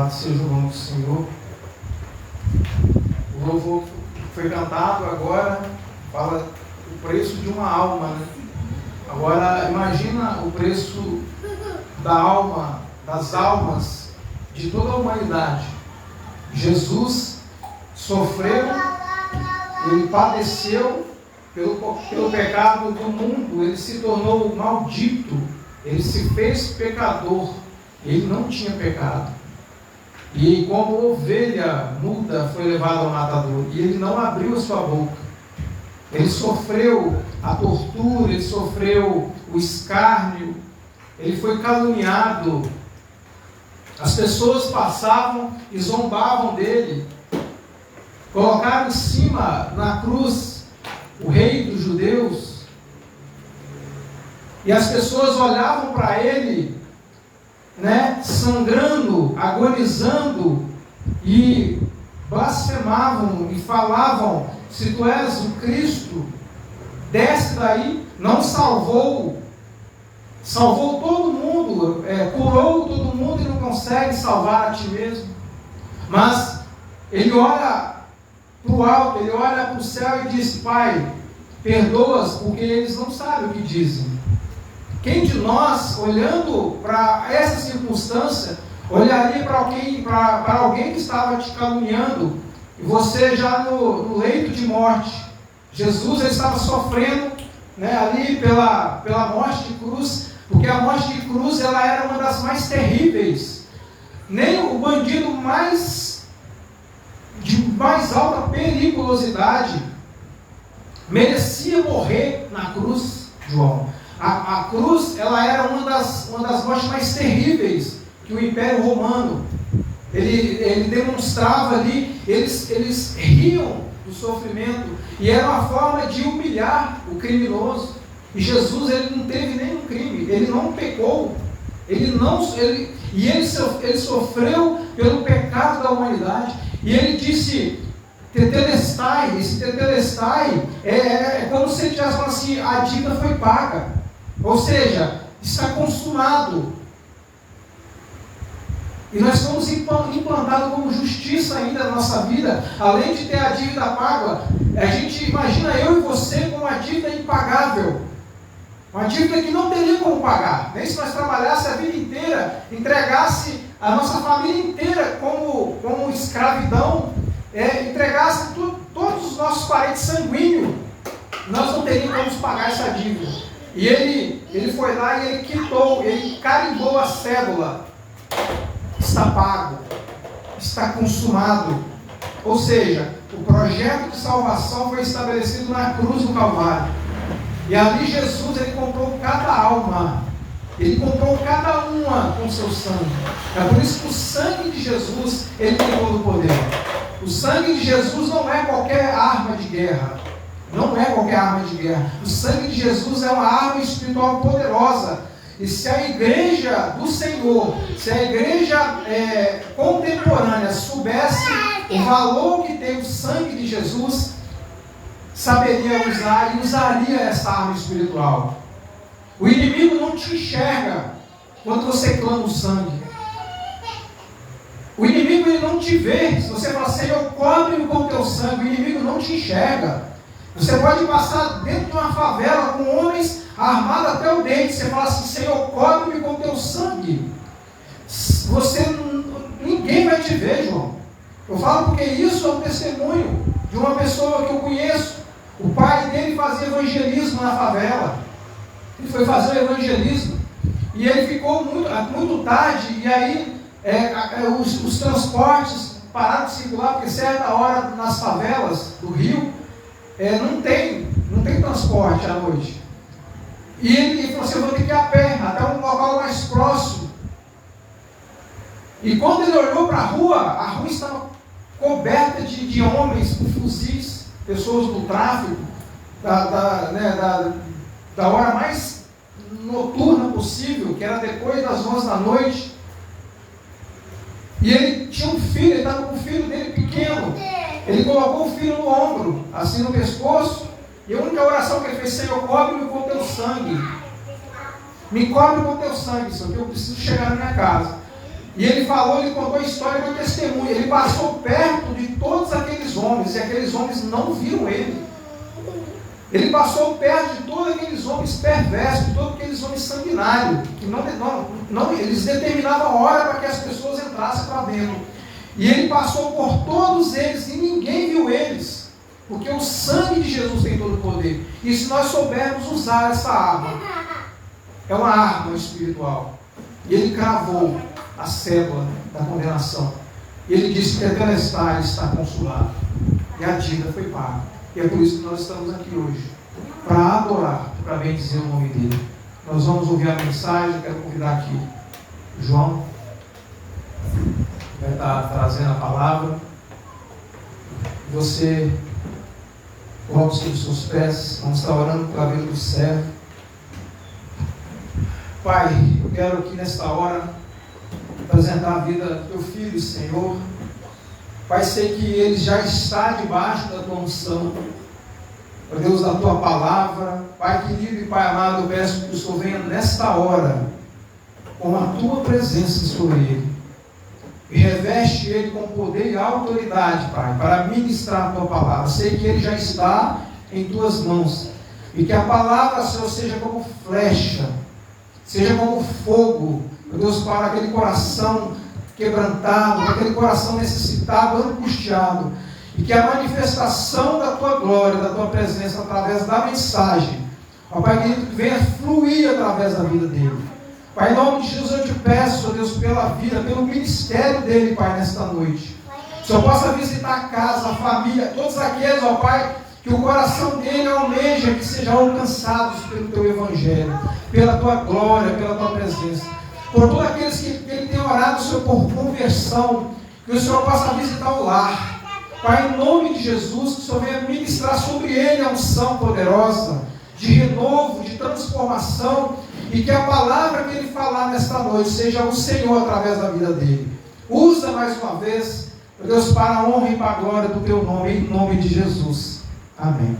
Louvado seja o nome do Senhor. O louvor que foi cantado agora fala o preço de uma alma, né? Agora imagina o preço da alma, das almas de toda a humanidade. Jesus sofreu, ele padeceu pelo pecado do mundo, ele se tornou maldito, ele se fez pecador, ele não tinha pecado. E como ovelha muda foi levado ao matador, e ele não abriu a sua boca. Ele sofreu a tortura, ele sofreu o escárnio, ele foi caluniado. As pessoas passavam e zombavam dele. Colocaram em cima, na cruz, o rei dos judeus. E as pessoas olhavam para ele, né, sangrando, agonizando, e blasfemavam e falavam: se tu és o Cristo, desce daí. Não salvou todo mundo, curou todo mundo e não consegue salvar a ti mesmo. Mas ele olha para o alto, ele olha para o céu e diz: Pai, perdoa-os, porque eles não sabem o que dizem. Quem de nós, olhando para essa circunstância, olharia para alguém que estava te caluniando, e você já no leito de morte? Jesus, ele estava sofrendo, né, ali pela morte de cruz, porque a morte de cruz ela era uma das mais terríveis. Nem o bandido de mais alta periculosidade merecia morrer na cruz, João. A cruz ela era uma das mortes mais terríveis que o Império Romano ele demonstrava ali. Eles riam do sofrimento, e era uma forma de humilhar o criminoso. E Jesus, ele não teve nenhum crime, ele não pecou, ele sofreu pelo pecado da humanidade. E ele disse: tetelestai. Esse tetelestai é como se ele tivesse falado assim: a dívida foi paga, ou seja, está consumado. E nós fomos implantados como justiça ainda na nossa vida. Além de ter a dívida paga, a gente imagina eu e você com uma dívida impagável, uma dívida que não teria como pagar, nem se nós trabalhasse a vida inteira, entregasse a nossa família inteira como escravidão, entregasse todos os nossos parentes sanguíneos, nós não teríamos como pagar essa dívida. E ele foi lá e ele quitou, ele carimbou a cédula: está pago, está consumado. Ou seja, o projeto de salvação foi estabelecido na cruz do Calvário. E ali Jesus, ele comprou cada alma, ele comprou cada uma com seu sangue. É por isso que o sangue de Jesus, ele tem todo o poder. O sangue de Jesus não é qualquer arma de guerra. Não é qualquer arma de guerra. O sangue de Jesus é uma arma espiritual poderosa. E se a igreja do Senhor, se a igreja contemporânea soubesse o valor que tem o sangue de Jesus, saberia usar e usaria essa arma espiritual. O inimigo não te enxerga quando você clama o sangue. O inimigo, ele não te vê. Se você fala: Senhor, cobre-me com o teu sangue, o inimigo não te enxerga. Você pode passar dentro de uma favela com homens armados até o dente. Você fala assim: Senhor, cobre-me com o teu sangue. Ninguém vai te ver, João. Eu falo porque isso é um testemunho de uma pessoa que eu conheço. O pai dele fazia evangelismo na favela. Ele foi fazer o evangelismo e ele ficou muito tarde. E aí os transportes pararam de circular, porque certa hora nas favelas do Rio não tem transporte à noite. E ele falou assim: eu vou ter que ir a pé até um local mais próximo. E quando ele olhou para a rua estava coberta de homens com fuzis, pessoas do tráfico, da hora mais noturna possível, que era depois das 11 da noite. E ele tinha um filho, ele estava com o filho dele pequeno. Ele colocou o filho no ombro, assim no pescoço, e a única oração que ele fez: Senhor, cobre-me com teu sangue. Me cobre com teu sangue, Senhor, que eu preciso chegar na minha casa. E ele falou, ele contou a história com testemunho. Ele passou perto de todos aqueles homens, e aqueles homens não viram ele. Ele passou perto de todos aqueles homens perversos, de todos aqueles homens sanguinários, que eles determinavam a hora para que as pessoas entrassem para dentro. E ele passou por todos eles e ninguém viu eles, porque o sangue de Jesus tem todo o poder. E se nós soubermos usar essa arma, é uma arma espiritual. E ele cravou a cédula da condenação. E ele disse que Tetelestai está consulado. E a dívida foi paga. E é por isso que nós estamos aqui hoje, para adorar, para bendizer o nome dele. Nós vamos ouvir a mensagem. Eu quero convidar aqui João, que vai estar trazendo a palavra. Você coloque sobre os seus pés. Vamos estar orando pela vida do servo. Pai, eu quero aqui nesta hora apresentar a vida do teu filho, Senhor. Pai, sei que ele já está debaixo da tua unção, ó Deus, da tua palavra. Pai querido e Pai amado, eu peço que o Senhor venha nesta hora com a tua presença sobre ele e reveste ele com poder e autoridade, Pai, para ministrar a tua palavra. Sei que ele já está em tuas mãos e que a palavra, Senhor, seja como flecha, seja como fogo, ó Deus, para aquele coração quebrantado, para aquele coração necessitado, angustiado, e que a manifestação da tua glória, da tua presença através da mensagem, ó Pai querido, que venha fluir através da vida dele. Pai, em nome de Jesus eu te peço, ó Deus, pela vida, pelo ministério dele, Pai, nesta noite. Que o Senhor possa visitar a casa, a família, todos aqueles, ó Pai, que o coração dele almeja que sejam alcançados pelo teu evangelho, pela tua glória, pela tua presença. Por todos aqueles que ele tem orado, Senhor, por conversão, que o Senhor possa visitar o lar. Pai, em nome de Jesus, que o Senhor venha ministrar sobre ele a unção poderosa, de renovo, de transformação, e que a palavra que ele falar nesta noite seja o Senhor através da vida dele. Usa mais uma vez, meu Deus, para a honra e para a glória do teu nome, em nome de Jesus. Amém.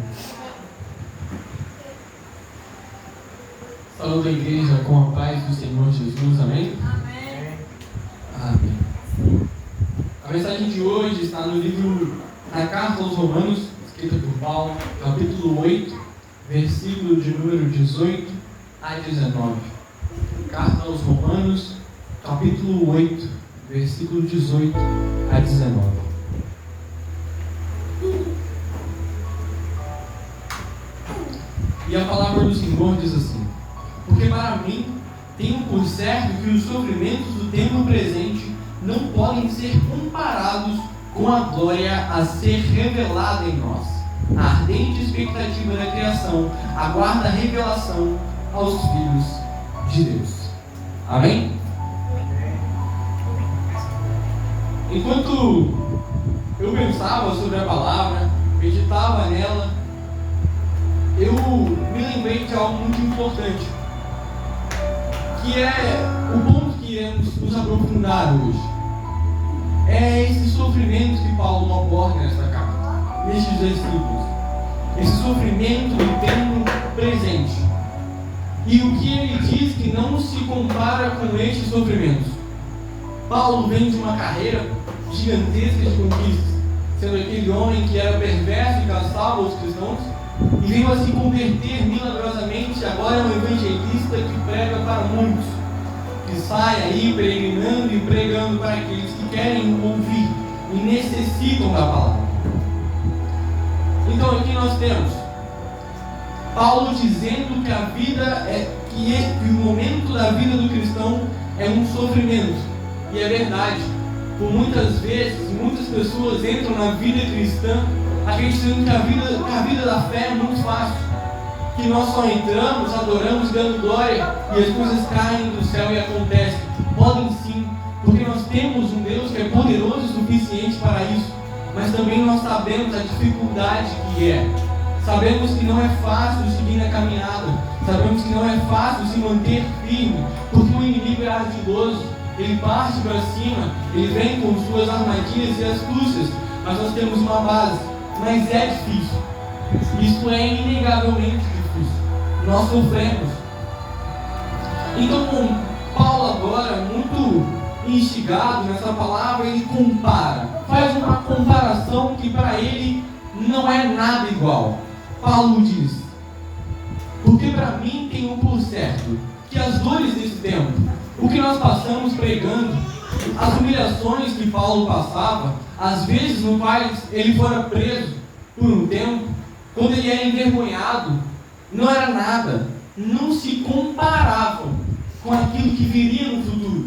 Saúde a igreja com a paz do Senhor Jesus, amém? Amém. Amém. A mensagem de hoje está no livro, na carta aos Romanos, escrita por Paulo, capítulo 8, versículo de número 18 a 19. Carta aos Romanos, capítulo 8, versículo 18 a 19. E a palavra do Senhor diz assim: porque para mim, tenho por certo que os sofrimentos do tempo presente não podem ser comparados com a glória a ser revelada em nós. A ardente expectativa da criação aguarda a revelação aos filhos de Deus. Amém? Enquanto eu pensava sobre a palavra, meditava nela, eu me lembrei de algo muito importante, que é o ponto que iremos nos aprofundar hoje. É esse sofrimento que Paulo aborda nesta carta, nestes versículos. Esse sofrimento do tempo presente. E o que ele diz que não se compara com estes sofrimentos. Paulo vem de uma carreira gigantesca de conquistas, sendo aquele homem que era perverso e caçava os cristãos, e veio a se converter milagrosamente. Agora é um evangelista que prega para muitos, que sai aí peregrinando e pregando para aqueles que querem ouvir e necessitam da palavra. Então aqui nós temos Paulo dizendo que a vida que o momento da vida do cristão é um sofrimento. E é verdade. Por muitas vezes, muitas pessoas entram na vida cristã acreditando que a vida da fé é muito fácil, que nós só entramos, adoramos, dando glória e as coisas caem do céu e acontecem. Podem sim, porque nós temos um Deus que é poderoso o suficiente para isso, mas também nós sabemos a dificuldade que é. Sabemos que não é fácil seguir na caminhada, sabemos que não é fácil se manter firme, porque o inimigo é ardiloso, ele parte para cima, ele vem com suas armadilhas e astúcias, mas nós temos uma base. Mas é difícil. Isso é inegavelmente difícil. Nós sofremos. Então, Paulo agora, muito instigado nessa palavra, ele compara, faz uma comparação que para ele não é nada igual. Paulo diz: porque para mim tenho por certo que as dores desse tempo, o que nós passamos pregando, as humilhações que Paulo passava, às vezes no qual ele fora preso por um tempo, quando ele era envergonhado, não era nada, não se comparavam com aquilo que viria no futuro.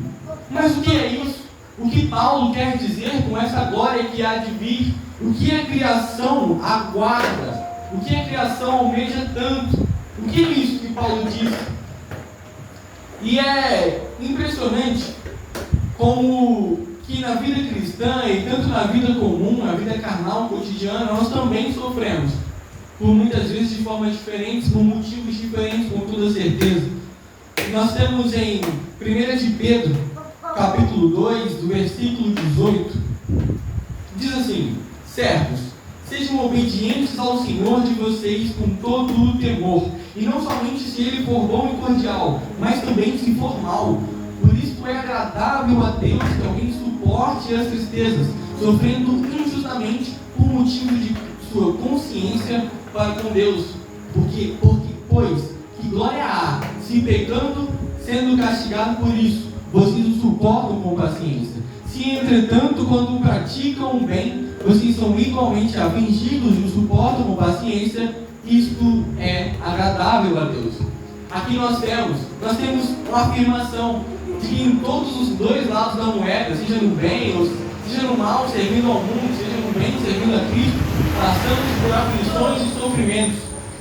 Mas o que é isso? O que Paulo quer dizer com essa glória que há de vir? O que a criação aguarda? O que a criação almeja tanto? O que é isso que Paulo diz? E é impressionante como que na vida cristã e tanto na vida comum, na vida carnal, cotidiana, nós também sofremos. Por muitas vezes de formas diferentes, por motivos diferentes, com toda certeza. Nós temos em 1 de Pedro, capítulo 2, do versículo 18, diz assim: servos, sejam obedientes ao Senhor de vocês com todo o temor, e não somente se ele for bom e cordial, mas também se for mal. Por isso é agradável a Deus que alguém suporte as tristezas, sofrendo injustamente por motivo de sua consciência para com Deus. Pois, que glória há, se pecando, sendo castigado por isso, vocês o suportam com paciência. Se, entretanto, quando praticam o bem, vocês são igualmente afligidos e o suportam com paciência, isto é agradável a Deus. Aqui nós temos uma afirmação de que em todos os dois lados da moeda, seja no bem ou seja no mal, servindo ao mundo, seja no bem, servindo a Cristo, passamos por aflições e sofrimentos.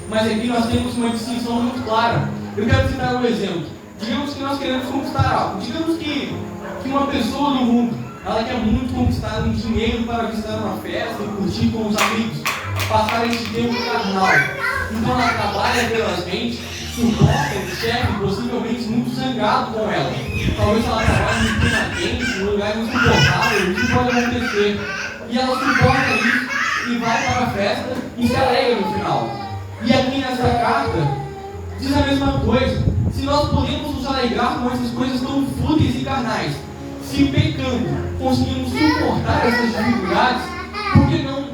Mas aqui nós temos uma distinção muito clara. Eu quero citar um exemplo. Digamos que nós queremos conquistar algo. Digamos que uma pessoa no mundo, ela quer muito conquistar um dinheiro para visitar uma festa e curtir com os amigos, passar esse tempo carnal. Então ela trabalha verazmente, suporta o chefe, possivelmente muito zangado com ela. Talvez ela trabalhe no clima quente, num lugar insuportável, isso pode acontecer. E ela suporta isso e vai para a festa e se alegra no final. E aqui nessa carta diz a mesma coisa. Se nós podemos nos alegrar com essas coisas tão fúteis e carnais, se pecando conseguimos suportar essas dificuldades, por que não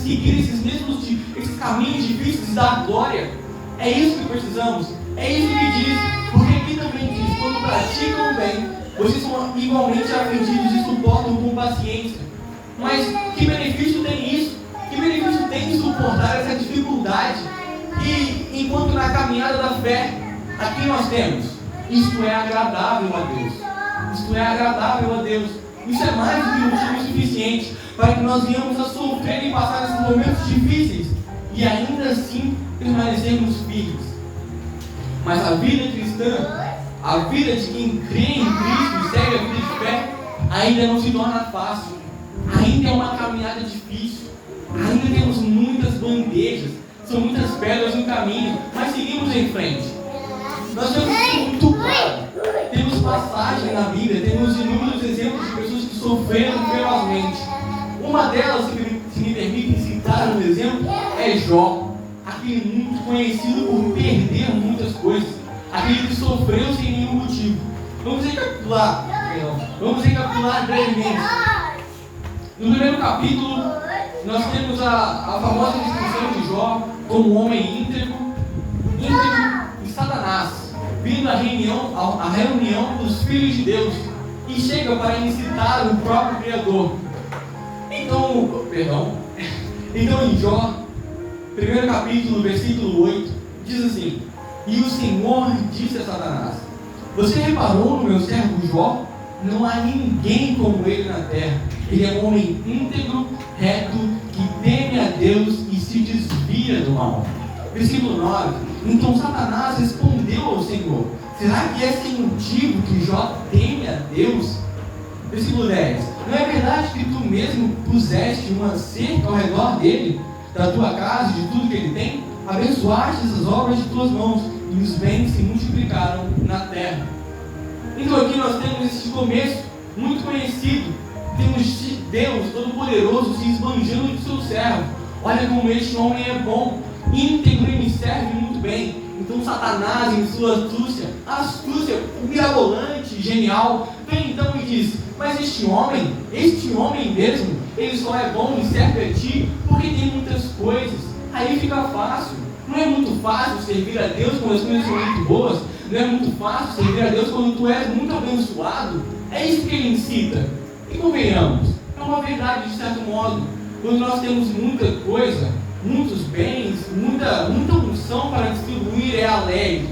seguir esses caminhos difíceis da glória? É isso que precisamos. É isso que diz. Porque aqui também diz: quando praticam o bem, vocês são igualmente afligidos e suportam com paciência. Mas que benefício tem isso? Que benefício tem suportar essa dificuldade? E enquanto na caminhada da fé, aqui nós temos: isto é agradável a Deus. Isto é agradável a Deus. Isso é mais do que motivo suficiente para que nós venhamos a sofrer e passar esses momentos difíceis e ainda assim permanecermos firmes. Mas a vida cristã, a vida de quem crê em Cristo e segue a vida de fé, ainda não se torna fácil. Ainda é uma caminhada difícil. Ainda temos muitas bandejas, são muitas pedras no caminho, mas seguimos em frente. Nós temos muito claro. Temos passagem na Bíblia, temos inúmeros exemplos de pessoas que sofreram ferozmente. Uma delas, se me permitem citar um exemplo, é Jó. Aquele muito conhecido por perder muitas coisas. Aquele que sofreu sem nenhum motivo. Vamos recapitular brevemente. No primeiro capítulo, nós temos a famosa descrição de Jó como um homem íntegro e Satanás, vindo à reunião dos filhos de Deus, e chega para incitar o próprio Criador. Então em Jó, primeiro capítulo, versículo 8, diz assim: e o Senhor disse a Satanás: você reparou no meu servo Jó? Não há ninguém como ele na terra. Ele é um homem íntegro, reto, que teme a Deus e se desvia do mal. Versículo 9. Então Satanás respondeu ao Senhor: será que é sem motivo que Jó teme a Deus? Versículo 10. Não é verdade que tu mesmo puseste uma cerca ao redor dele, da tua casa e de tudo que ele tem? Abençoaste as obras de tuas mãos, e os bens se multiplicaram na terra. Então aqui nós temos esse começo muito conhecido. Temos Deus Todo-Poderoso se esbanjando de seu servo. Olha como este homem é bom, íntegro e me serve muito bem. Então Satanás, em sua astúcia mirabolante, genial, vem então e diz: mas este homem mesmo, ele só é bom e serve a ti porque tem muitas coisas. Aí fica fácil. Não é muito fácil servir a Deus quando as coisas são muito boas. Não é muito fácil servir a Deus quando tu és muito abençoado. É isso que ele incita. E convenhamos, é uma verdade de certo modo. Quando nós temos muita coisa, muitos bens, muita unção para distribuir, é alegre.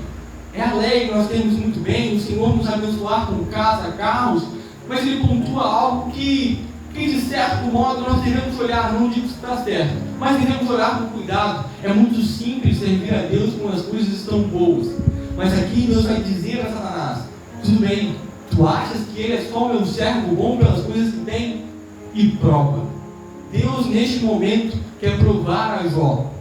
É alegre, nós temos muito bem, o Senhor nos abençoar com casa, carros, mas ele pontua algo que de certo modo nós devemos olhar, não digo que está certo, mas devemos olhar com cuidado. É muito simples servir a Deus quando as coisas estão boas. Mas aqui Deus vai dizer a Satanás: tudo bem, tu achas que ele é só o meu servo bom pelas coisas que tem? E prova. Deus neste momento quer provar a Jó,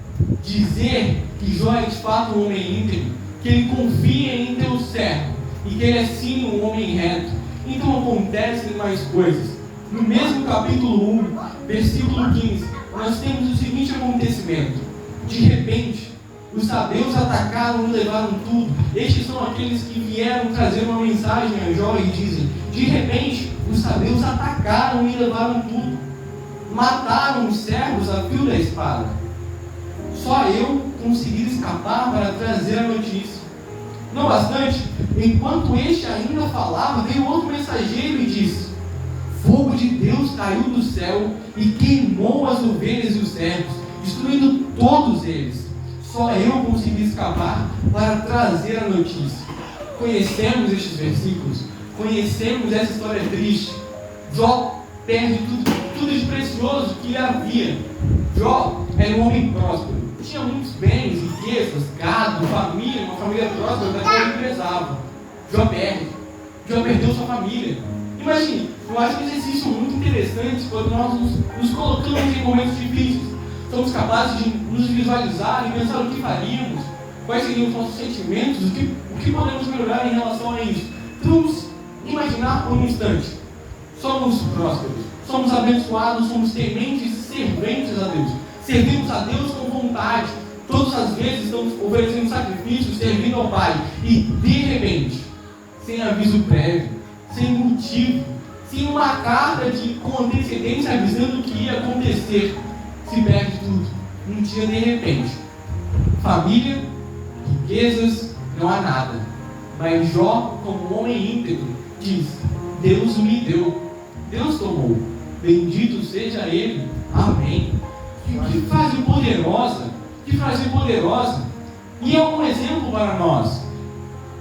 dizer que Jó é de fato um homem íntegro, que ele confia em teu servo e que ele é sim um homem reto. Então acontecem mais coisas. No mesmo capítulo 1, versículo 15, nós temos o seguinte acontecimento: de repente, os sabeus atacaram e levaram tudo. Estes são aqueles que vieram trazer uma mensagem a Jó e dizem: de repente, os sabeus atacaram e levaram tudo. Mataram os servos a fio da espada. Só eu consegui escapar para trazer a notícia. Não bastante, enquanto este ainda falava, veio outro mensageiro e disse: fogo de Deus caiu do céu e queimou as ovelhas e os servos, destruindo todos eles. Só eu consegui escapar para trazer a notícia. Conhecemos estes versículos, conhecemos essa história triste. Jó perde tudo de precioso que lhe havia. Jó era um homem próspero, tinha muitos bens, riquezas, gado, família, uma família próspera da qual ele prezava. Jó perdeu sua família. Imagine, eu acho que um exercício muito interessante quando nós nos colocamos em momentos difíceis. Somos capazes de nos visualizar e pensar o que faríamos, quais seriam os nossos sentimentos, o que podemos melhorar em relação a isso. Então vamos imaginar por um instante: somos prósperos, somos abençoados, somos tementes e serventes a Deus. Servimos a Deus com vontade. Todas as vezes estamos oferecendo sacrifícios, servindo ao Pai. E de repente, sem aviso prévio, sem motivo, sem uma carta com antecedência avisando o que ia acontecer, se perde tudo. Um dia de repente. Família, riquezas, não há nada. Mas Jó, como homem íntegro, diz: Deus me deu, Deus tomou, bendito seja Ele, amém. Que frase poderosa, que frase poderosa. E é um exemplo para nós.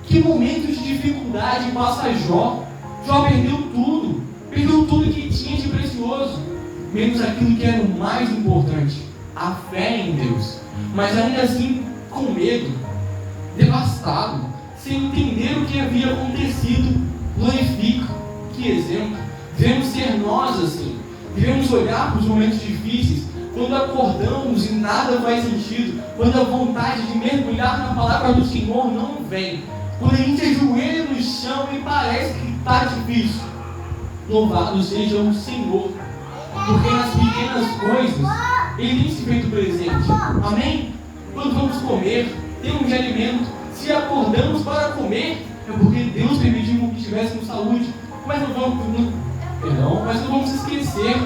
Que momento de dificuldade passa Jó. Jó perdeu tudo que tinha de precioso, menos aquilo que era o mais importante, a fé em Deus. Mas ainda assim, com medo, devastado, sem entender o que havia acontecido. Glorifica, que exemplo. Devemos ser nós assim. Devemos olhar para os momentos difíceis, quando acordamos e nada faz sentido, quando a vontade de mergulhar na palavra do Senhor não vem, quando a gente ajoelha no chão e parece que está difícil. Louvado seja o Senhor, porque nas pequenas coisas Ele tem se feito presente. Amém? Quando vamos comer, temos de alimento. Se acordamos para comer, é porque Deus permitiu que tivéssemos saúde. Mas não vamos esquecer,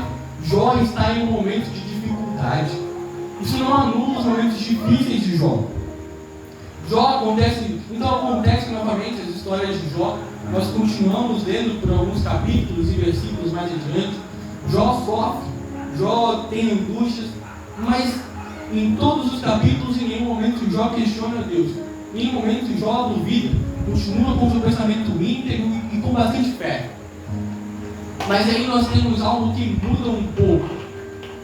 Jó está em um momento de dificuldade. Isso não anula os momentos difíceis de Jó. Então acontece novamente as histórias de Jó. Nós continuamos lendo por alguns capítulos e versículos mais adiante. Jó sofre, Jó tem angústias, mas em todos os capítulos, em nenhum momento Jó questiona Deus. Em nenhum momento Jó duvida, continua com seu pensamento íntegro e com bastante fé. Mas aí nós temos algo que muda um pouco,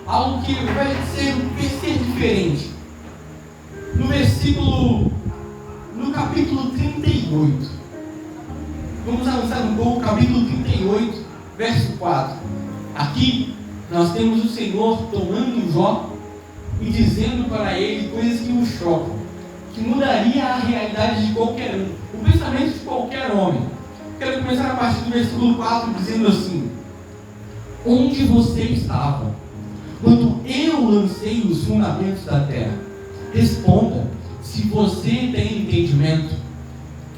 algo que vai ser diferente. No capítulo 38, vamos avançar um pouco, capítulo 38, verso 4. Aqui nós temos o Senhor tomando Jó e dizendo para ele coisas que o chocam, que mudaria a realidade de qualquer um, o pensamento de qualquer homem. Quero começar a partir do versículo 4 dizendo assim: onde você estava quando eu lancei os fundamentos da terra? Responda, se você tem entendimento,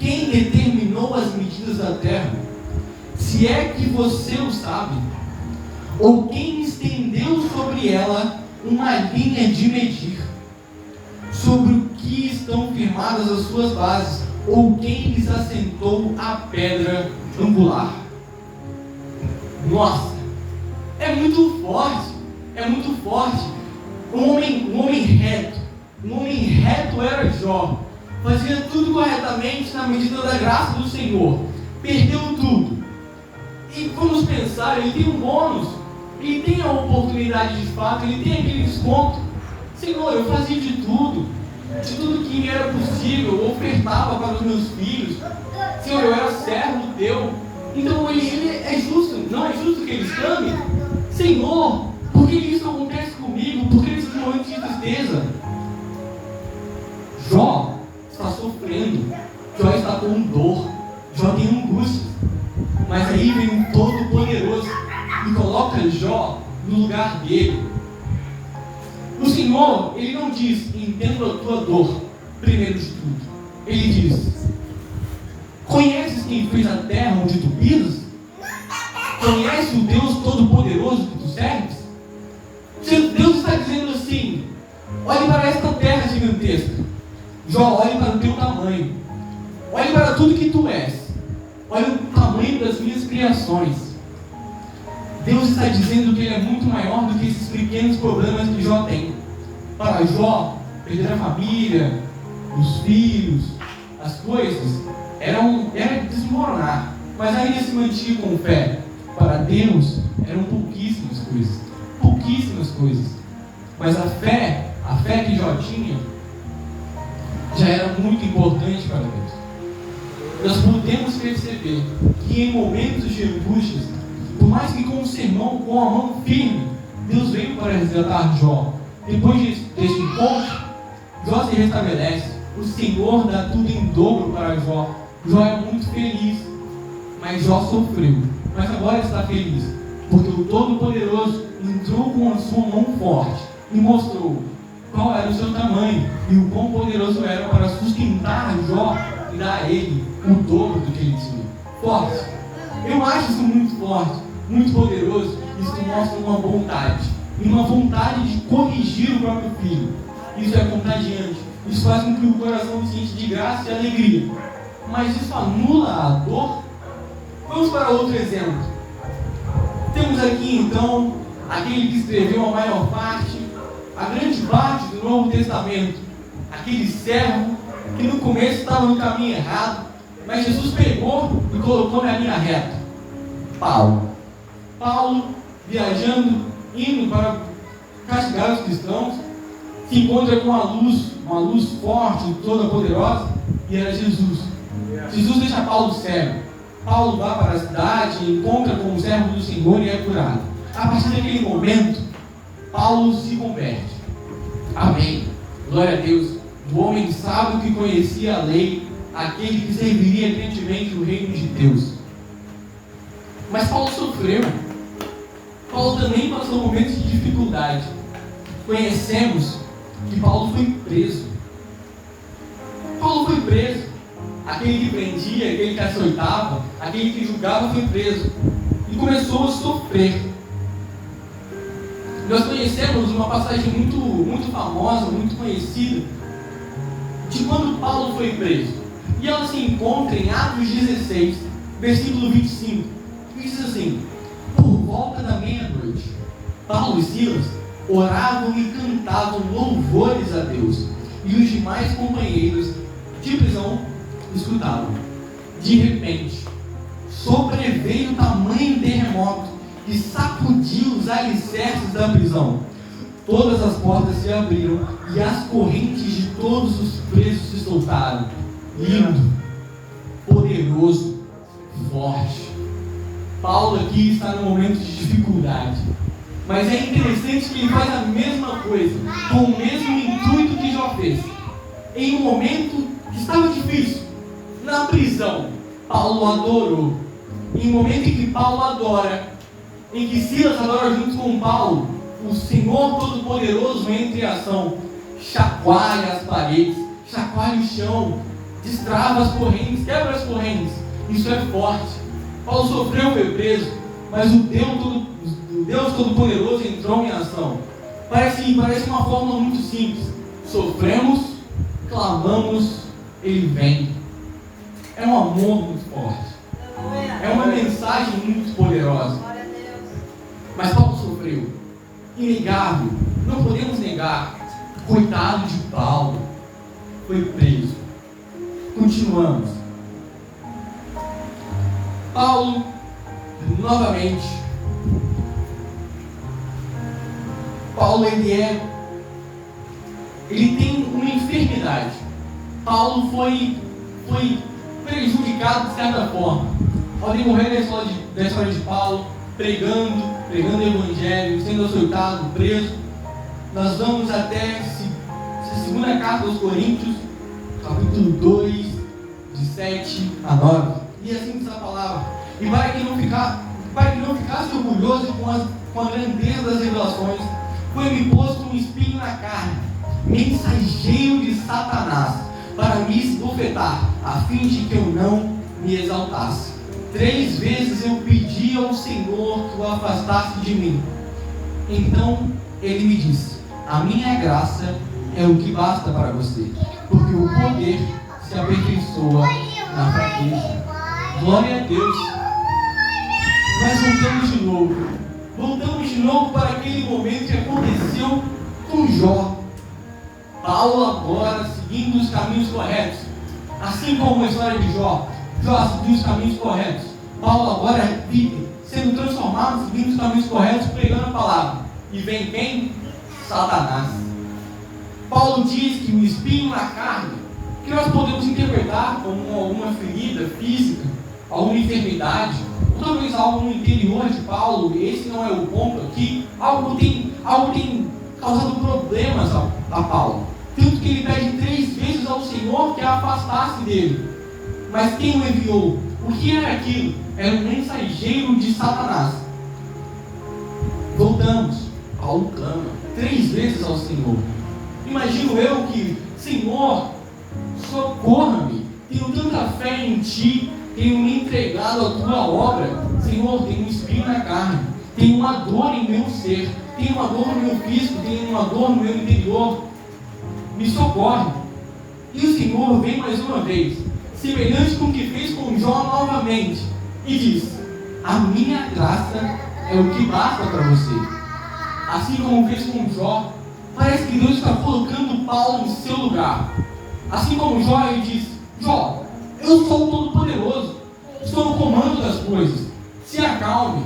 quem determinou as medidas da terra? Se é que você o sabe, ou quem estendeu sobre ela uma linha de medir, sobre o que estão firmadas as suas bases, ou quem lhes assentou a pedra angular? Nossa, é muito forte, um homem reto era Jó, fazia tudo corretamente na medida da graça do Senhor, perdeu tudo. E vamos pensar, ele tem um bônus, ele tem a oportunidade de fato, ele tem aquele desconto. Senhor, eu fazia de tudo que me era possível, eu ofertava para os meus filhos. Senhor, eu era servo teu. Então ele é justo, não é justo que ele clame? Senhor, por que isso acontece comigo? Por que esse momento de tristeza? Jó está sofrendo, Jó está com dor, Jó tem angústia. Mas aí vem um Todo-Poderoso e coloca Jó no lugar dele. O Senhor, Ele não diz, entendo a tua dor, primeiro de tudo. Ele diz, conheces quem fez a terra onde tu pisas? Conhece o Deus Todo-Poderoso que tu serves? Se Deus está dizendo assim, olhe para esta terra gigantesca, Jó, olhe para o teu tamanho, olhe para tudo que tu és, olhe o tamanho das minhas criações. Deus está dizendo que Ele é muito maior do que esses pequenos problemas que Jó tem. Para Jó, perder a família, os filhos, as coisas, era desmoronar. Mas ainda se mantinha com fé. Para Deus, eram pouquíssimas coisas. Mas a fé que Jó tinha, já era muito importante para Deus. Nós podemos perceber que em momentos de angústias, por mais que com um sermão, com a mão firme, Deus veio para resgatar Jó. Depois deste encontro, Jó se restabelece. O Senhor dá tudo em dobro para Jó. Jó é muito feliz, mas Jó sofreu. Mas agora está feliz, porque o Todo-Poderoso entrou com a sua mão forte e mostrou qual era o seu tamanho e o quão poderoso era para sustentar Jó e dar a ele o dobro do que ele tinha. Forte. Eu acho isso muito forte, muito poderoso. Isso mostra uma vontade, e uma vontade de corrigir o próprio filho. Isso é contagiante. Isso faz com que o coração se enche de graça e alegria. Mas isso anula a dor? Vamos para outro exemplo. Temos aqui então aquele que escreveu a maior parte, a grande parte do Novo Testamento, aquele servo que no começo estava no caminho errado, mas Jesus pegou e colocou na linha reta. Paulo, viajando, indo para castigar os cristãos, se encontra com uma luz forte, toda poderosa, e era Jesus. Jesus deixa Paulo cego. Paulo vai para a cidade, encontra com o servo do Senhor e é curado. A partir daquele momento, Paulo se converte. Amém. Glória a Deus. O homem sábio que conhecia a lei, aquele que serviria crentemente o reino de Deus. Mas Paulo sofreu. Paulo também passou momentos de dificuldade. Conhecemos que Paulo foi preso. Paulo foi preso. Aquele que prendia, aquele que açoitava, aquele que julgava foi preso. E começou a sofrer. Nós conhecemos uma passagem muito famosa, muito conhecida, de quando Paulo foi preso. E ela se encontra em Atos 16, versículo 25. Que diz assim: por volta da meia-noite, Paulo e Silas oravam e cantavam louvores a Deus, e os demais companheiros de prisão escutavam. De repente, sobreveio tamanho terremoto e sacudiu os alicerces da prisão. Todas as portas se abriram e as correntes de todos os presos se soltaram. Lindo, poderoso, forte. Paulo aqui está num momento de dificuldade, mas é interessante que ele faz a mesma coisa, com o mesmo intuito que Jó fez. Em um momento que estava difícil, na prisão, Paulo adorou. Em um momento em que Paulo adora, em que Silas adora junto com Paulo, o Senhor Todo-Poderoso entra em ação, chacoalha as paredes, chacoalha o chão, destrava as correntes, quebra as correntes. Isso é forte. Paulo sofreu, foi preso, mas o Deus Todo-Poderoso entrou em ação. Parece uma fórmula muito simples. Sofremos, clamamos, Ele vem. É um amor muito forte. É uma mensagem muito poderosa. Mas Paulo sofreu. Inegável. Não podemos negar. Coitado de Paulo. Foi preso. Continuamos. Paulo, novamente. Paulo, ele tem uma enfermidade. Paulo foi prejudicado de certa forma. Ao decorrer da história de Paulo, pregando o Evangelho, sendo açoitado, preso, nós vamos até a segunda carta aos Coríntios, capítulo 2, de 7 a 9. E assim diz a palavra. E para que não ficasse orgulhoso com a grandeza das revelações, foi-me posto um espinho na carne, mensageiro de Satanás, para me esbofetar, a fim de que eu não me exaltasse. 3 vezes eu pedi ao Senhor que o afastasse de mim. Então ele me disse: a minha graça é o que basta para você, porque o poder se aperfeiçoa na fraqueza. Glória a Deus. Nós voltamos de novo para aquele momento que aconteceu com Jó. Paulo agora seguindo os caminhos corretos, assim como a história de Jó seguiu os caminhos corretos. Paulo agora vive sendo transformado, seguindo os caminhos corretos, pregando a palavra. E vem quem? Satanás. Paulo diz que o espinho na carne, que nós podemos interpretar como alguma ferida física, alguma enfermidade, ou talvez algo no interior de Paulo. Esse não é o ponto aqui. Algo tem causado problemas a Paulo, tanto que ele pede 3 vezes ao Senhor que a afastasse dele. Mas quem o enviou? O que era aquilo? Era um mensageiro de Satanás. Voltamos. Paulo clama 3 vezes ao Senhor. Imagino eu que: Senhor, socorra-me, tenho tanta fé em Ti, tenho me entregado à Tua obra. Senhor, tenho um espinho na carne, tenho uma dor em meu ser, tenho uma dor no meu físico, tenho uma dor no meu interior. Me socorre. E o Senhor vem mais uma vez, semelhante com o que fez com Jó novamente, e diz: a minha graça é o que basta para você. Assim como fez com Jó, parece que Deus está colocando Paulo em seu lugar. Assim como Jó, ele diz: Jó, eu sou o Todo-Poderoso, estou no comando das coisas, se acalme,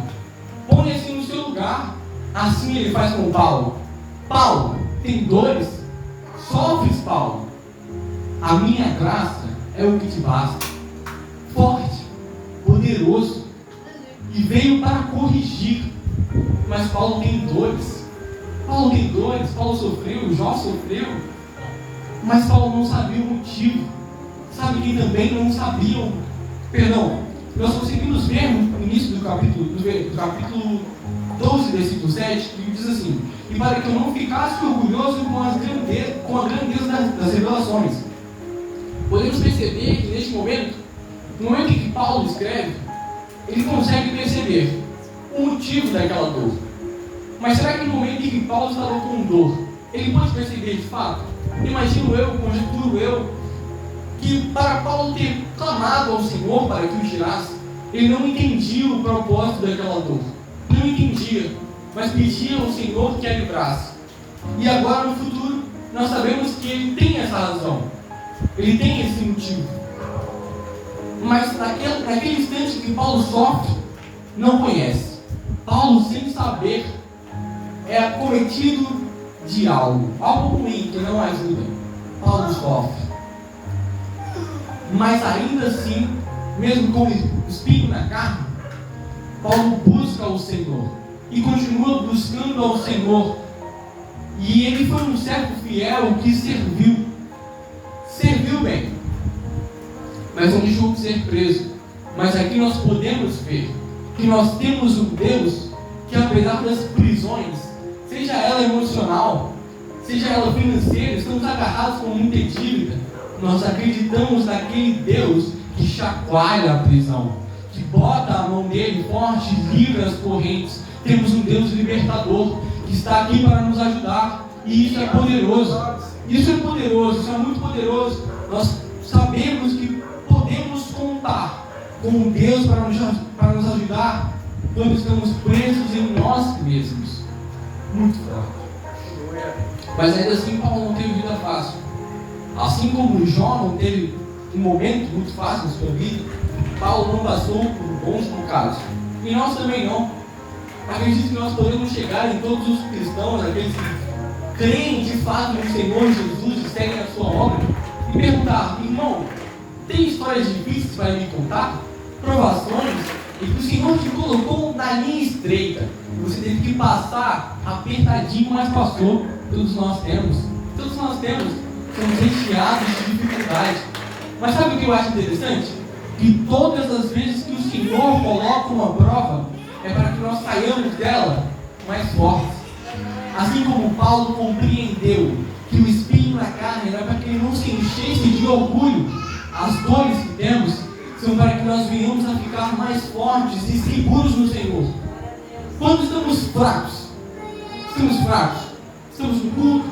ponha-se no seu lugar. Assim ele faz com Paulo. Paulo, tem dores? Sofres, Paulo. A minha graça é o que te basta. Forte, poderoso, e veio para corrigir. Mas Paulo tem dores. Paulo sofreu, Jó sofreu. Mas Paulo não sabia o motivo. Sabe quem também não sabiam? Nós conseguimos ver no início do capítulo 12, versículo 7, que diz assim: e para que eu não ficasse orgulhoso com a grandeza das revelações. Podemos perceber que neste momento, no momento em que Paulo escreve, ele consegue perceber o motivo daquela dor. Mas será que no momento em que Paulo estava com dor, ele pode perceber de fato? Imagino eu, conjecturo eu, que para Paulo ter clamado ao Senhor para que o tirasse, ele não entendia o propósito daquela dor. Não entendia, mas pedia ao Senhor que a livrasse. E agora no futuro, nós sabemos que ele tem essa razão. Ele tem esse motivo. Mas naquele instante que Paulo sofre, não conhece. Paulo, sem saber, é acometido de algo ruim que não ajuda. Paulo sofre. Mas ainda assim, mesmo com o espinho na carne, Paulo busca o Senhor e continua buscando ao Senhor. E ele foi um servo fiel que serviu bem, mas não deixou de ser preso. Mas aqui nós podemos ver que nós temos um Deus que, apesar das prisões, seja ela emocional, seja ela financeira, estamos agarrados com muita dívida, Nós acreditamos naquele Deus que chacoalha a prisão, que bota a mão dele forte e livra as correntes. Temos um Deus libertador que está aqui para nos ajudar. E isso é poderoso. Isso é poderoso, isso é muito poderoso. Nós sabemos que podemos contar com Deus para nos ajudar quando estamos presos em nós mesmos. Muito forte. Mas ainda assim, Paulo não teve vida fácil. Assim como Jó não teve um momento muito fácil na sua vida, Paulo não passou por bons bocados. E nós também não. Acredito que nós podemos chegar em todos os cristãos, aqueles que creem de fato no Senhor Jesus e seguem a sua obra, e perguntar: irmão, tem histórias difíceis para me contar? Provações? E que o Senhor te colocou na linha estreita. Você teve que passar apertadinho, mas passou. Todos nós temos. Todos nós temos. Somos recheados de dificuldade. Mas sabe o que eu acho interessante? Que todas as vezes que o Senhor coloca uma prova, é para que nós saiamos dela mais fortes. Assim como Paulo compreendeu que o espinho na carne era para que ele não se enchesse de orgulho, as dores que temos são para que nós venhamos a ficar mais fortes e seguros no Senhor. Quando estamos fracos, estamos no culto,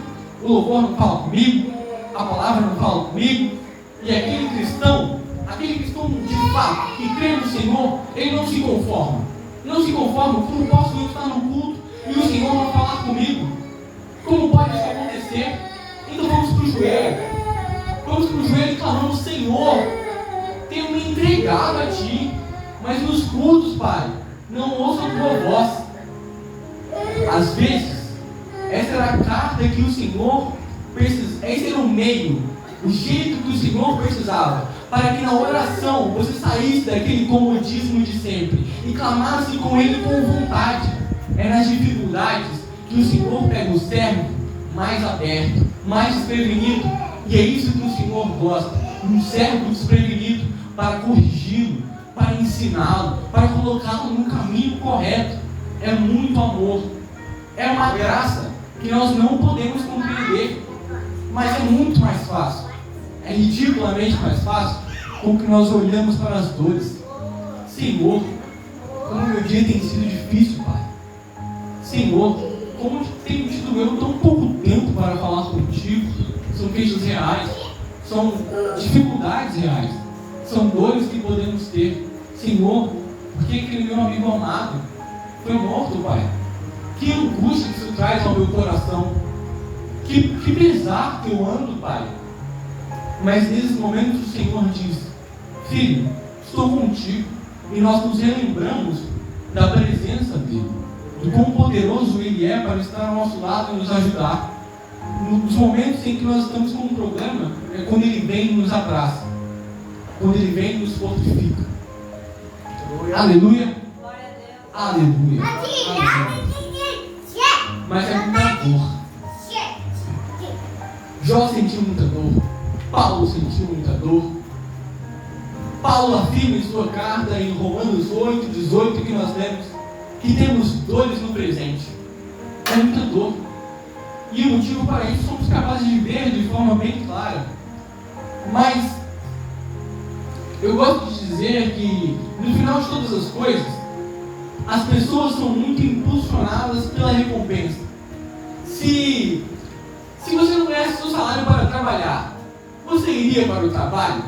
o louvor não fala comigo, a palavra não fala comigo, e aquele cristão de fato, que crê no Senhor, ele não se conforma. Não se conforma. Como posso eu estar no culto e o Senhor não falar comigo? Como pode isso acontecer? Então vamos para o joelho. Vamos para o joelho e clamamos: Senhor, tenho me entregado a Ti, mas nos cultos, Pai, não ouço a Tua voz. Às vezes, essa era a carta que o Senhor precisava, esse era o meio, o jeito que o Senhor precisava, para que na oração você saísse daquele comodismo de sempre e clamasse com Ele com vontade. É nas dificuldades que o Senhor pega o servo mais aberto, mais desprevenido, e é isso que o Senhor gosta, um servo desprevenido, para corrigi-lo, para ensiná-lo, para colocá-lo no caminho correto. É muito amor, é uma graça que nós não podemos compreender, mas é muito mais fácil, é ridiculamente mais fácil com que nós olhamos para as dores. Senhor, como meu dia tem sido difícil, Pai. Senhor, como tenho tido eu tão pouco tempo para falar contigo. São queixas reais, são dificuldades reais, são dores que podemos ter. Senhor, por que aquele meu amigo amado foi morto, Pai? Que angústia que isso traz ao meu coração. Que pesar que eu ando, Pai. Mas nesses momentos o Senhor diz: filho, estou contigo. E nós nos relembramos da presença dEle, do quão poderoso Ele é para estar ao nosso lado e nos ajudar. Nos momentos em que nós estamos com um problema, é quando Ele vem e nos abraça, quando Ele vem e nos fortifica. Aleluia. Aleluia. Aleluia. Mas é muita dor. Jó sentiu muita dor. Paulo sentiu muita dor. Paulo afirma em sua carta, em Romanos 8, 18, que nós temos, que temos dores no presente. É muita dor. E o motivo para isso somos capazes de ver de forma bem clara. Mas eu gosto de dizer que, no final de todas as coisas, as pessoas são muito impulsionadas pela recompensa. Se você não ganhasse seu salário para trabalhar, você iria para o trabalho?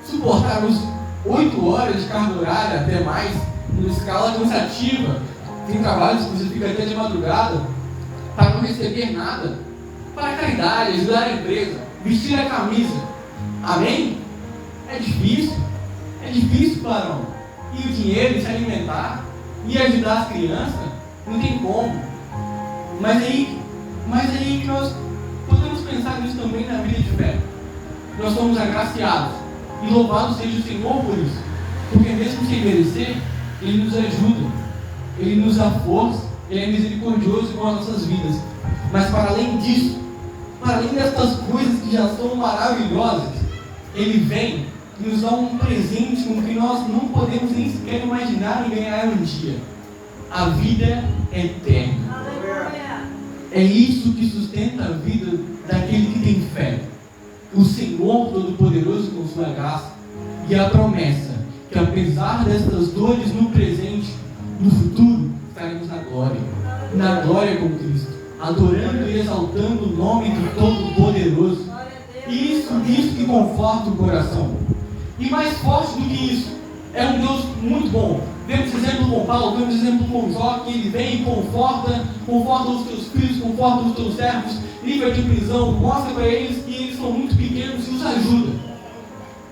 Suportar os 8 horas de carga horária, até mais, numa escala cansativa? Tem trabalhos que você fica até de madrugada para não receber nada, para a caridade, ajudar a empresa, vestir a camisa. Amém? É difícil, clarão. E o dinheiro, e se alimentar, e ajudar as crianças, não tem como. Mas aí que nós podemos pensar nisso também na vida de fé. Nós somos agraciados, e louvado seja o Senhor por isso, porque mesmo sem merecer, Ele nos ajuda, Ele nos dá força, Ele é misericordioso com as nossas vidas. Mas para além disso, para além destas coisas que já são maravilhosas, Ele vem e nos dá um presente com que nós não podemos nem sequer imaginar em ganhar um dia: a vida eterna. É isso que sustenta a vida daquele que tem fé. o Senhor Todo-Poderoso com sua graça e a promessa que, apesar destas dores no presente, no futuro estaremos na glória com Cristo, adorando e exaltando o nome do Todo-Poderoso. Isso que conforta o coração. E mais forte do que isso, é um Deus muito bom. Vemos exemplo com Paulo, vemos exemplo com Jó, que ele vem e conforta os teus filhos, conforta os teus servos, livra de prisão, mostra para eles que eles são muito pequenos e os ajuda.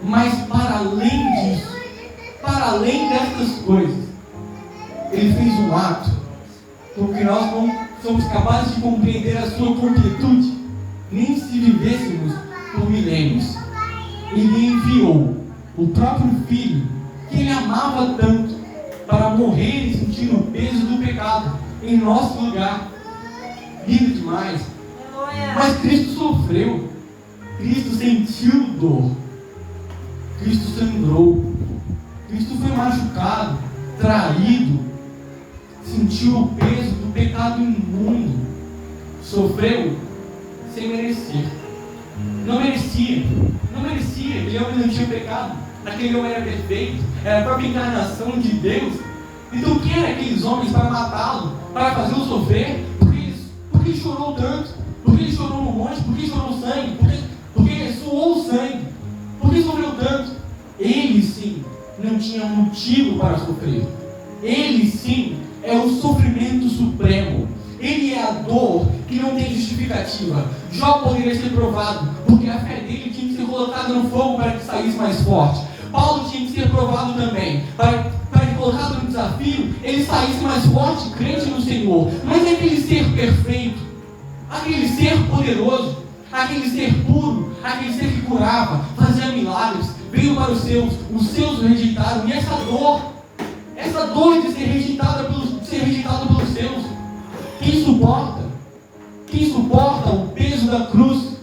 Mas para além disso, para além destas coisas, ele fez um ato porque nós não somos capazes de compreender a sua completude, nem se vivêssemos por milênios. Ele enviou o próprio Filho, que ele amava tanto, para morrer e sentir o peso do pecado em nosso lugar. Lindo demais. Mas Cristo sofreu, Cristo sentiu dor, Cristo sangrou, Cristo foi machucado, traído, sentiu o peso do pecado imundo, sofreu sem merecer. Não merecia, aquele homem não tinha pecado, aquele homem era perfeito, era a própria encarnação de Deus. Então quem eram aqueles homens para matá-lo, para fazê-lo sofrer? Porque ele chorou tanto, porque ele chorou no monte, porque chorou sangue, porque suou sangue, porque sofreu tanto. Ele sim não tinha motivo para sofrer. Ele sim é o sofrimento supremo. Ele é a dor que não tem justificativa. Jó poderia ser provado, porque a fé dele tinha que ser colocada no fogo para que saísse mais forte. Paulo tinha que ser provado também, para que colocado no desafio, ele saísse mais forte, crente no Senhor. Mas aquele ser perfeito, aquele ser poderoso, aquele ser puro, aquele ser que curava, fazia milagres, veio para os seus o rejeitaram. E essa dor de ser rejeitado pelos seus, quem suporta? Quem suporta o peso da cruz?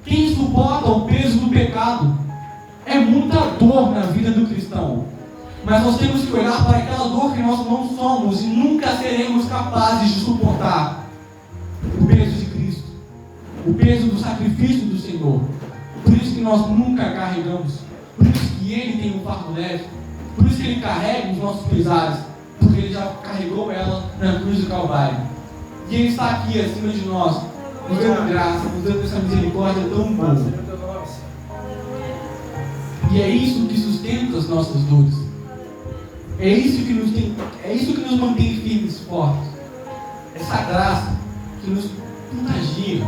Quem suporta o peso do pecado? É muita dor na vida do cristão. Mas nós temos que olhar para aquela dor que nós não somos e nunca seremos capazes de suportar. O peso de Cristo, o peso do sacrifício do Senhor. Por isso que nós nunca carregamos. Por isso que Ele tem um fardo leve. Por isso que Ele carrega os nossos pesares. Porque Ele já carregou ela na cruz do Calvário. E Ele está aqui acima de nós, nos dando graça, nos dando essa misericórdia tão boa. E é isso que sustenta as nossas dores. É isso que nos mantém firmes e fortes. Essa graça que nos contagia.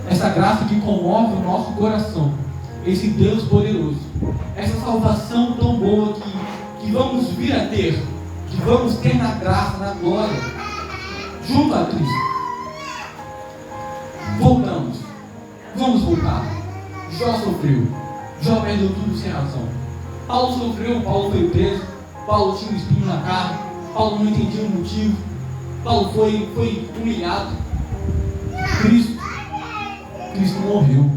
Essa graça que comove o nosso coração. Esse Deus poderoso. Essa salvação tão boa que vamos vir a ter. Que vamos ter na graça, na glória. Junto a Cristo. Voltamos. Vamos voltar. Jó sofreu. Jó perdeu tudo sem razão. Paulo sofreu, Paulo foi preso. Paulo tinha um espinho na carne. Paulo não entendia o motivo. Paulo foi humilhado. Cristo morreu.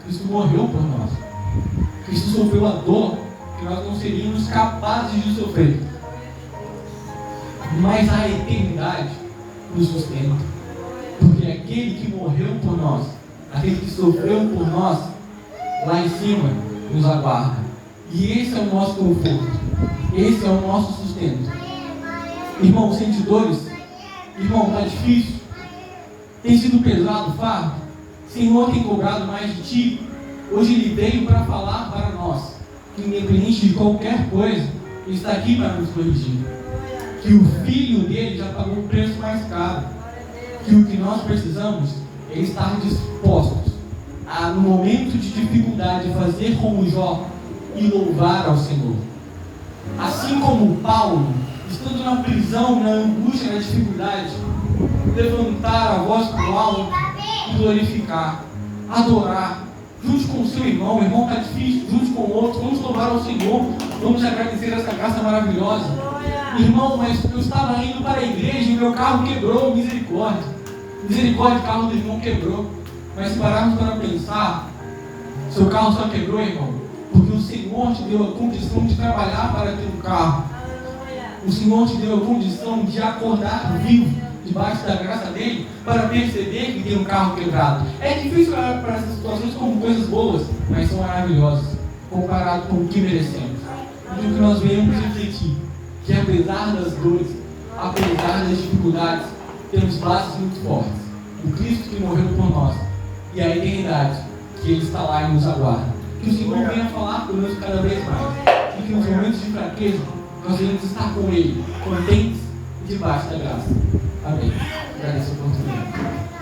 Cristo morreu por nós. Cristo sofreu a dor que nós não seríamos capazes de sofrer. Mas a eternidade nos sustenta. Porque aquele que morreu por nós, aquele que sofreu por nós, lá em cima nos aguarda. E esse é o nosso conforto. Esse é o nosso sustento. Irmão, sente dores? Irmão, está difícil? Tem sido pesado o fardo? Senhor tem cobrado mais de ti? Hoje Ele veio para falar para nós que, independente de qualquer coisa, Ele está aqui para nos corrigir. Que o Filho dele já pagou o preço mais caro. Que o que nós precisamos é estar dispostos a, no momento de dificuldade, fazer como Jó e louvar ao Senhor. Assim como Paulo, estando na prisão, na angústia, na dificuldade, levantar a voz para o alto e glorificar, adorar, junto com o seu irmão. O irmão está difícil, junto com o outro, vamos louvar ao Senhor, vamos agradecer essa graça maravilhosa. Irmão, mas eu estava indo para a igreja e meu carro quebrou, misericórdia. Misericórdia, o carro do irmão quebrou. Mas se pararmos para pensar, seu carro só quebrou, irmão, porque o Senhor te deu a condição de trabalhar para ter um carro. O Senhor te deu a condição de acordar vivo, debaixo da graça dele para perceber que tem um carro quebrado. É difícil olhar para essas situações como coisas boas, mas são maravilhosas, comparado com o que merecemos. E o que nós venhamos refletir, que apesar das dores, apesar das dificuldades, temos laços muito fortes. O Cristo que morreu por nós e a eternidade que Ele está lá e nos aguarda. Que o Senhor venha falar conosco cada vez mais. E que nos momentos de fraqueza nós venhamos estar com Ele, contentes e debaixo da graça. Amém. Agradeço a oportunidade.